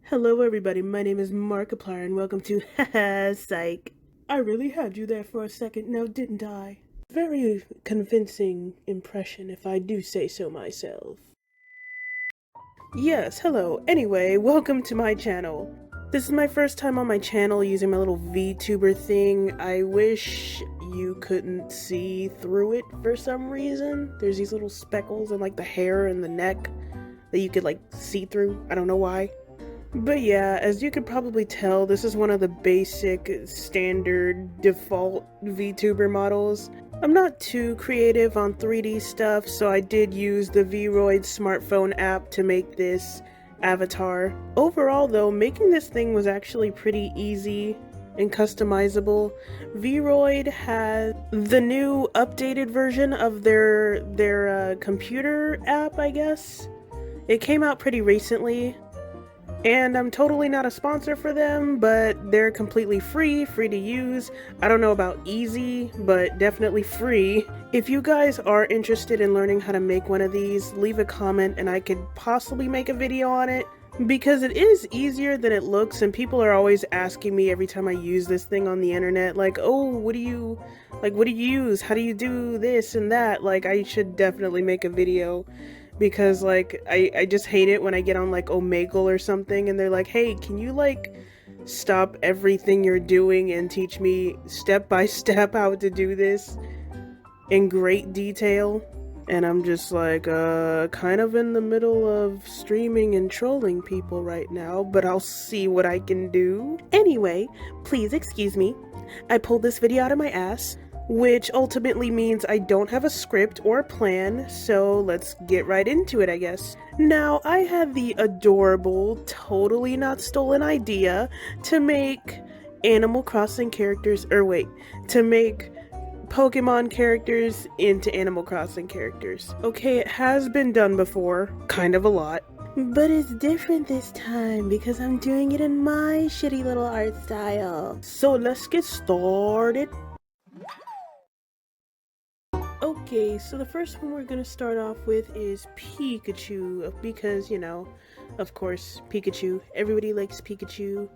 Hello everybody, my name is Markiplier and welcome to Haha Psych. I really had you there for a second now, didn't I? Very convincing impression if I do say so myself. Yes, hello. Anyway, welcome to my channel. This is my first time on my channel using my little VTuber thing. I wish you couldn't see through it for some reason. There's these little speckles in like the hair and the neck that you could like see through. I don't know why. But yeah, as you could probably tell, this is one of the basic, standard, default VTuber models. I'm not too creative on 3D stuff, so I did use the Vroid smartphone app to make this avatar. Overall though, making this thing was actually pretty easy and customizable. Vroid has the new updated version of their computer app, I guess. It came out pretty recently. And I'm totally not a sponsor for them, but they're completely free to use. I don't know about easy, but definitely free. If you guys are interested in learning how to make one of these, leave a comment and I could possibly make a video on it. Because it is easier than it looks, and people are always asking me every time I use this thing on the internet, like, oh, what do you use? How do you do this and that? Like, I should definitely make a video. Because, like, I just hate it when I get on, like, Omegle or something, and they're like, hey, can you, like, stop everything you're doing and teach me step by step how to do this in great detail? And I'm just like, kind of in the middle of streaming and trolling people right now, but I'll see what I can do. Anyway, please excuse me. I pulled this video out of my ass, which ultimately means I don't have a script or a plan, so let's get right into it, I guess. Now, I had the adorable, totally not stolen idea to make Animal Crossing characters, to make Pokemon characters into Animal Crossing characters. Okay, it has been done before, kind of a lot. But it's different this time because I'm doing it in my shitty little art style. So let's get started. Okay, so the first one we're gonna start off with is Pikachu, because, you know, of course, Pikachu. Everybody likes Pikachu.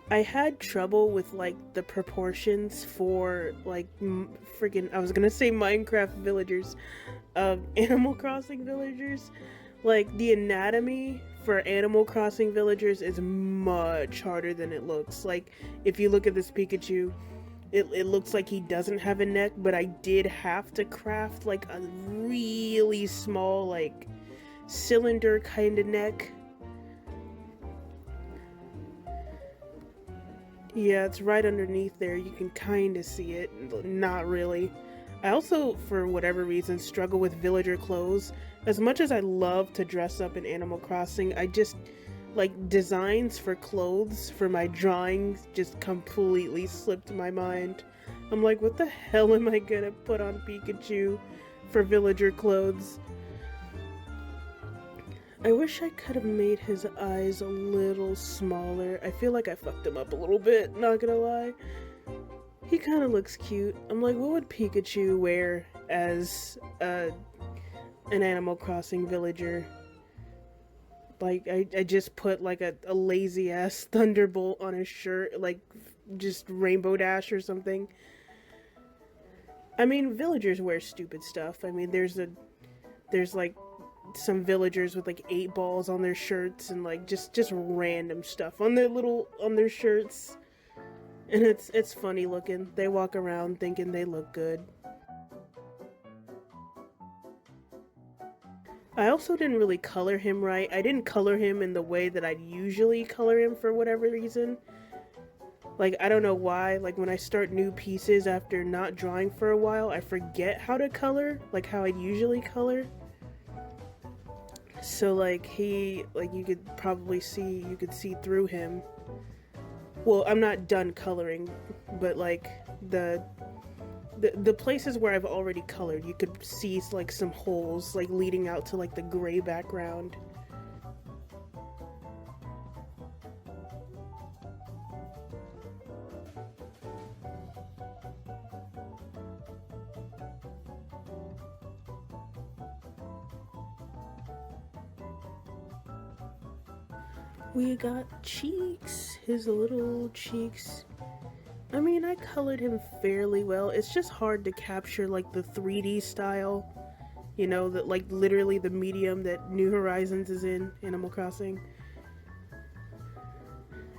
I had trouble with, like, the proportions for, like, I was gonna say Minecraft villagers, Animal Crossing villagers. Like, the anatomy for Animal Crossing villagers is much harder than it looks. Like, if you look at this Pikachu, it looks like he doesn't have a neck, but I did have to craft like a really small, like, cylinder kind of neck. Yeah, it's right underneath there. You can kind of see it. Not really. I also, for whatever reason, struggle with villager clothes. As much as I love to dress up in Animal Crossing, I just, like, designs for clothes for my drawings just completely slipped my mind. I'm like, what the hell am I gonna put on Pikachu for villager clothes? I wish I could have made his eyes a little smaller. I feel like I fucked him up a little bit, not gonna lie. He kind of looks cute. I'm like, what would Pikachu wear as an Animal Crossing villager? Like, I just put, like, a lazy-ass Thunderbolt on his shirt, like, just Rainbow Dash or something. I mean, villagers wear stupid stuff. I mean, there's, like, some villagers with, like, 8 balls on their shirts and, like, just random stuff on their shirts. And it's funny looking. They walk around thinking they look good. I also didn't really color him right. I didn't color him in the way that I'd usually color him for whatever reason. Like, I don't know why. Like, when I start new pieces after not drawing for a while, I forget how to color, like how I'd usually color. So, like, you could probably see, you could see through him. Well, I'm not done coloring, but, like, the places where I've already colored, you could see, like, some holes, like, leading out to, like, the gray background. we got cheeks, his little cheeks. I mean, I colored him fairly well. It's just hard to capture like the 3D style, you know, that like literally the medium that New Horizons is in Animal Crossing.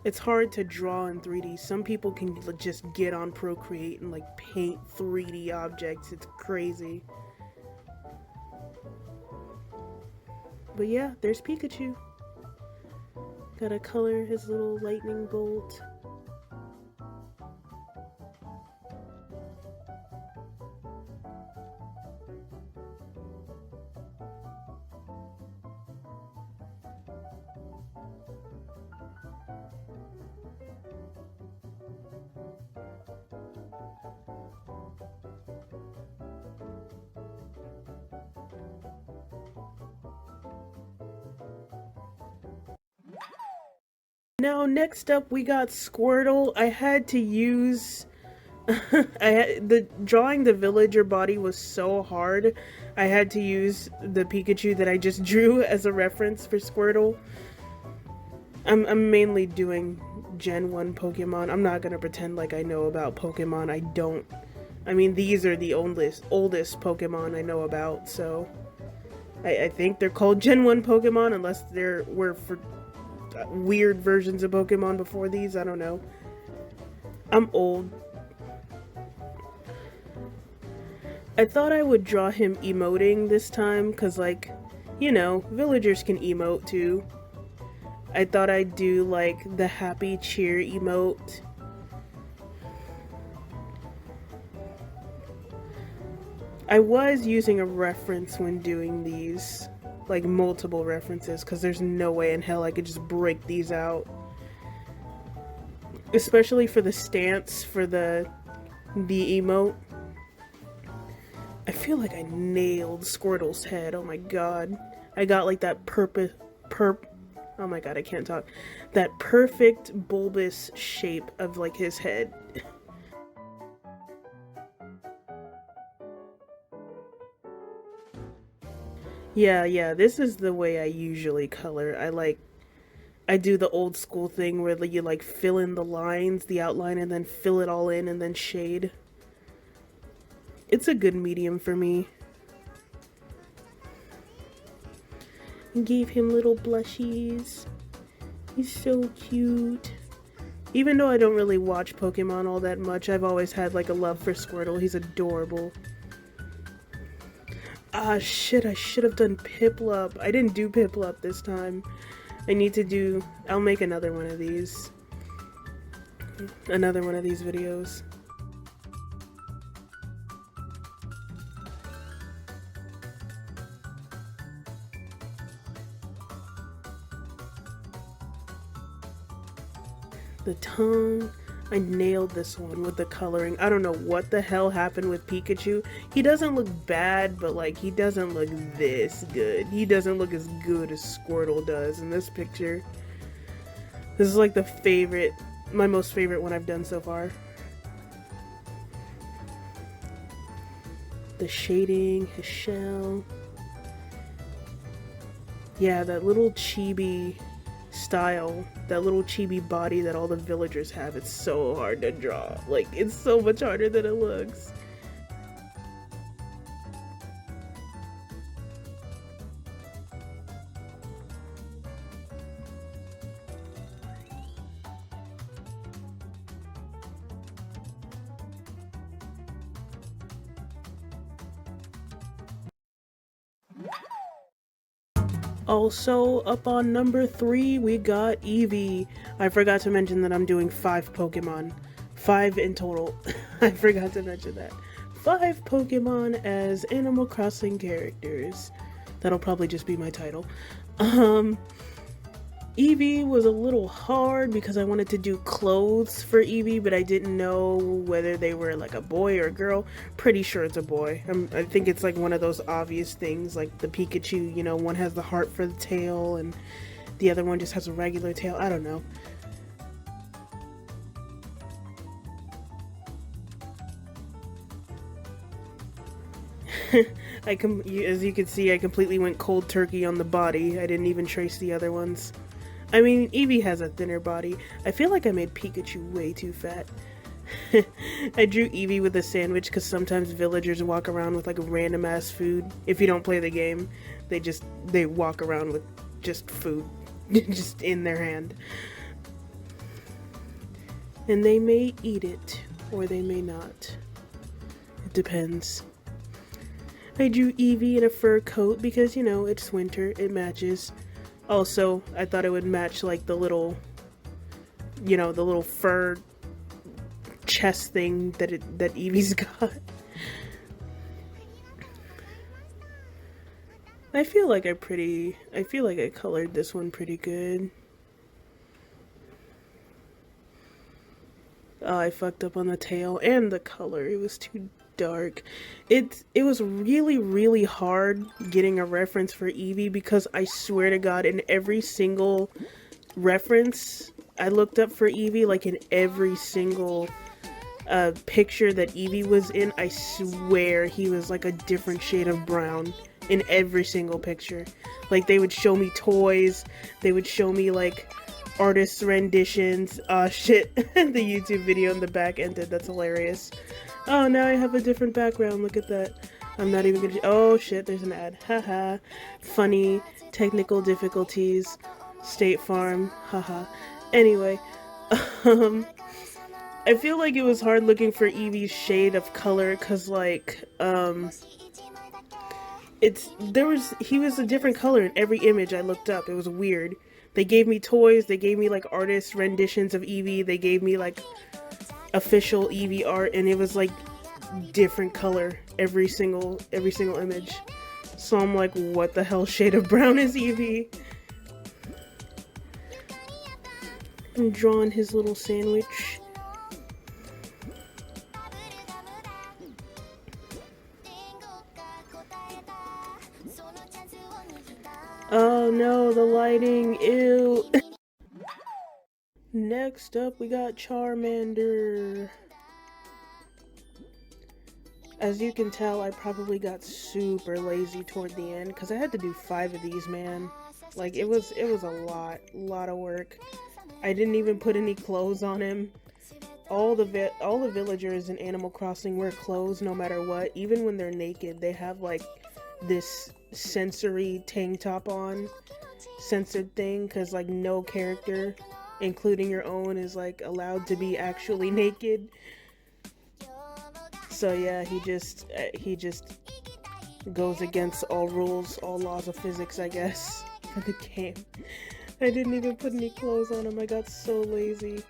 It's hard to draw in 3D. Some people can just get on Procreate and like paint 3D objects. It's crazy. But yeah, there's Pikachu. Gotta color his little lightning bolt. Now, next up, we got Squirtle. I had to use... drawing the villager body was so hard. I had to use the Pikachu that I just drew as a reference for Squirtle. I'm mainly doing Gen 1 Pokemon. I'm not gonna pretend like I know about Pokemon. I don't. I mean, these are the oldest Pokemon I know about, so... I think they're called Gen 1 Pokemon, unless there were for weird versions of Pokemon before these. I don't know. I'm old. I thought I would draw him emoting this time, because, like, you know, villagers can emote too. I thought I'd do, like, the happy cheer emote. I was using a reference when doing these. Like, multiple references, because there's no way in hell I could just break these out. Especially for the stance, for the emote. I feel like I nailed Squirtle's head, oh my god. I got like that oh my god, I can't talk. That perfect bulbous shape of like his head. Yeah, this is the way I usually color. I do the old school thing where you like fill in the lines, the outline, and then fill it all in and then shade. It's a good medium for me. Gave him little blushies. He's so cute. Even though I don't really watch Pokemon all that much, I've always had like a love for Squirtle. He's adorable. Ah, shit, I should have done Piplup. I didn't do Piplup this time. I'll make another one of these. Another one of these videos. The tongue. I nailed this one with the coloring. I don't know what the hell happened with Pikachu. He doesn't look bad, but like he doesn't look this good. He doesn't look as good as Squirtle does in this picture. This is like my most favorite one I've done so far. The shading, his shell. Yeah, that little chibi style, that little chibi body that all the villagers have, it's so hard to draw. Like, it's so much harder than it looks. Also, up on number 3, we got Eevee. I forgot to mention that I'm doing 5 Pokemon. 5 in total. I forgot to mention that. 5 Pokemon as Animal Crossing characters. That'll probably just be my title. Eevee was a little hard because I wanted to do clothes for Eevee, but I didn't know whether they were like a boy or a girl. Pretty sure it's a boy. I think it's like one of those obvious things, like the Pikachu, you know, one has the heart for the tail and the other one just has a regular tail. I don't know. As you can see, I completely went cold turkey on the body. I didn't even trace the other ones. I mean, Eevee has a thinner body. I feel like I made Pikachu way too fat. I drew Eevee with a sandwich because sometimes villagers walk around with like random ass food. If you don't play the game, they walk around with just food just in their hand. And they may eat it or they may not. It depends. I drew Eevee in a fur coat because, you know, it's winter, it matches. Also, I thought it would match like the little, you know, the little fur chest thing that Eevee's got. I feel like I colored this one pretty good. Oh, I fucked up on the tail and the color. It was too dark. It was really hard getting a reference for Eevee because I swear to God, in every single reference I looked up for Eevee, like in every single picture that Eevee was in, I swear he was like a different shade of brown in every single picture. Like they would show me toys, they would show me like artists' renditions. Oh shit, the YouTube video in the back ended. That's hilarious. Oh, now I have a different background. Look at that. I'm not even gonna. Oh shit, there's an ad. Haha. Funny. Technical difficulties. State Farm. Haha. Anyway, I feel like it was hard looking for Eevee's shade of color because like he was a different color in every image I looked up. It was weird. They gave me toys, they gave me like artist renditions of Eevee, they gave me like official Eevee art, and it was like different color every single image. So I'm like, what the hell shade of brown is Eevee? I'm drawing his little sandwich. Oh no, the lighting, ew. Next up, we got Charmander. As you can tell, I probably got super lazy toward the end because I had to do 5 of these, man. Like it was a lot of work. I didn't even put any clothes on him. All the villagers in Animal Crossing wear clothes no matter what. Even when they're naked, they have like this sensory tank top on, censored thing, because like no character, including your own, is like allowed to be actually naked. So yeah, he just goes against all rules, all laws of physics, I guess, for the game. I didn't even put any clothes on him. I got so lazy.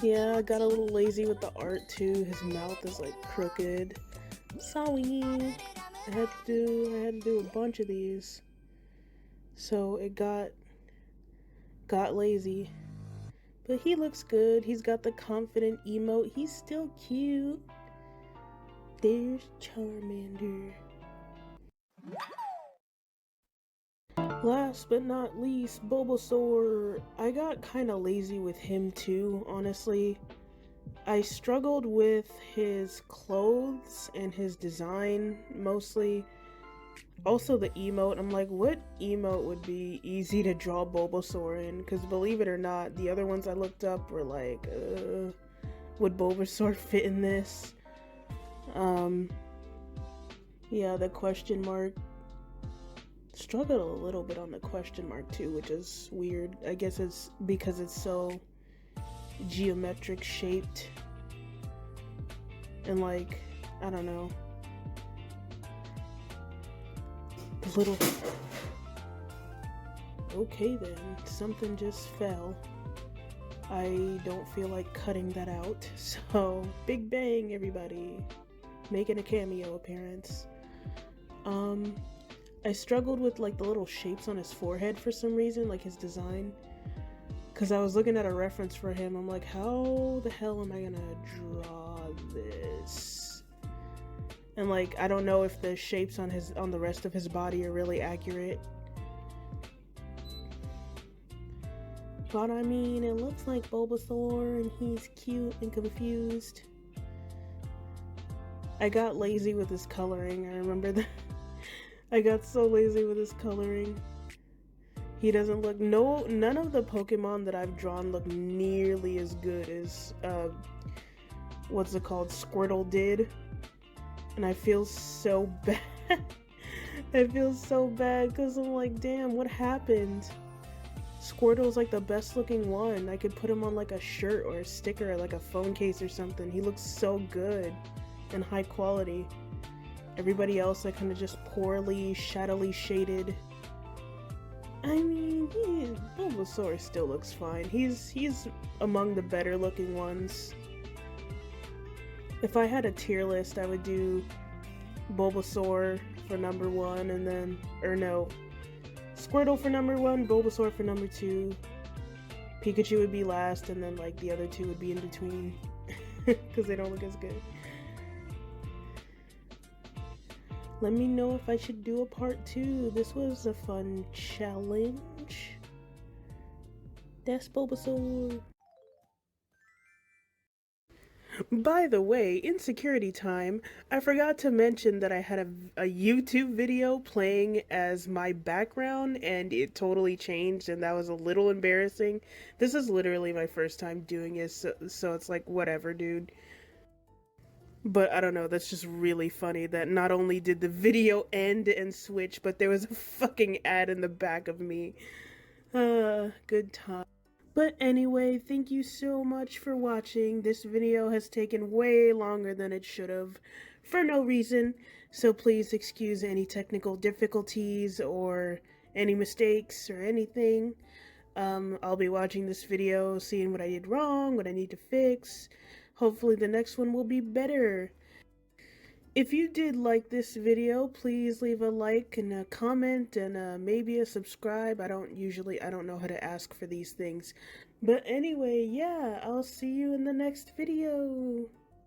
Yeah, I got a little lazy with the art too. His mouth is like crooked. Sorry. I had to do a bunch of these. So it got lazy. But he looks good. He's got the confident emote. He's still cute. There's Charmander. Last but not least, Bulbasaur. I got kind of lazy with him too, honestly. I struggled with his clothes and his design, mostly. Also the emote. I'm like, what emote would be easy to draw Bulbasaur in? Because believe it or not, the other ones I looked up were like, would Bulbasaur fit in this? Yeah, the question mark. Struggled a little bit on the question mark too, which is weird. I guess it's because it's so geometric shaped. And like, I don't know. The little... Okay then, something just fell. I don't feel like cutting that out. So, big bang everybody. Making a cameo appearance. I struggled with like the little shapes on his forehead for some reason, like his design. Cause I was looking at a reference for him. I'm like, how the hell am I gonna draw this? And like, I don't know if the shapes on the rest of his body are really accurate. But I mean, it looks like Bulbasaur and he's cute and confused. I got lazy with his coloring. I remember that. I got so lazy with his coloring. He doesn't look, none of the Pokemon that I've drawn look nearly as good as, what's it called, Squirtle did. And I feel so bad. I feel so bad because I'm like, damn, what happened? Squirtle's like the best looking one. I could put him on like a shirt or a sticker or like a phone case or something. He looks so good and high quality. Everybody else, I kind of just poorly, shadowly shaded. I mean, Bulbasaur still looks fine. He's among the better looking ones. If I had a tier list, I would do Bulbasaur for number 1, and then, or no, Squirtle for number 1, Bulbasaur for number 2, Pikachu would be last, and then like the other 2 would be in between, because they don't look as good. Let me know if I should do a part 2. This was a fun challenge. That's Bulbasaur. By the way, in security time, I forgot to mention that I had a YouTube video playing as my background and it totally changed and that was a little embarrassing. This is literally my first time doing it, so it's like, whatever, dude. But I don't know, that's just really funny that not only did the video end and switch, but there was a fucking ad in the back of me. Good time. But anyway, thank you so much for watching. This video has taken way longer than it should have, for no reason, so please excuse any technical difficulties or any mistakes or anything. I'll be watching this video, seeing what I did wrong, what I need to fix. Hopefully the next one will be better. If you did like this video, please leave a like and a comment and maybe a subscribe. I don't know how to ask for these things. But anyway, yeah, I'll see you in the next video.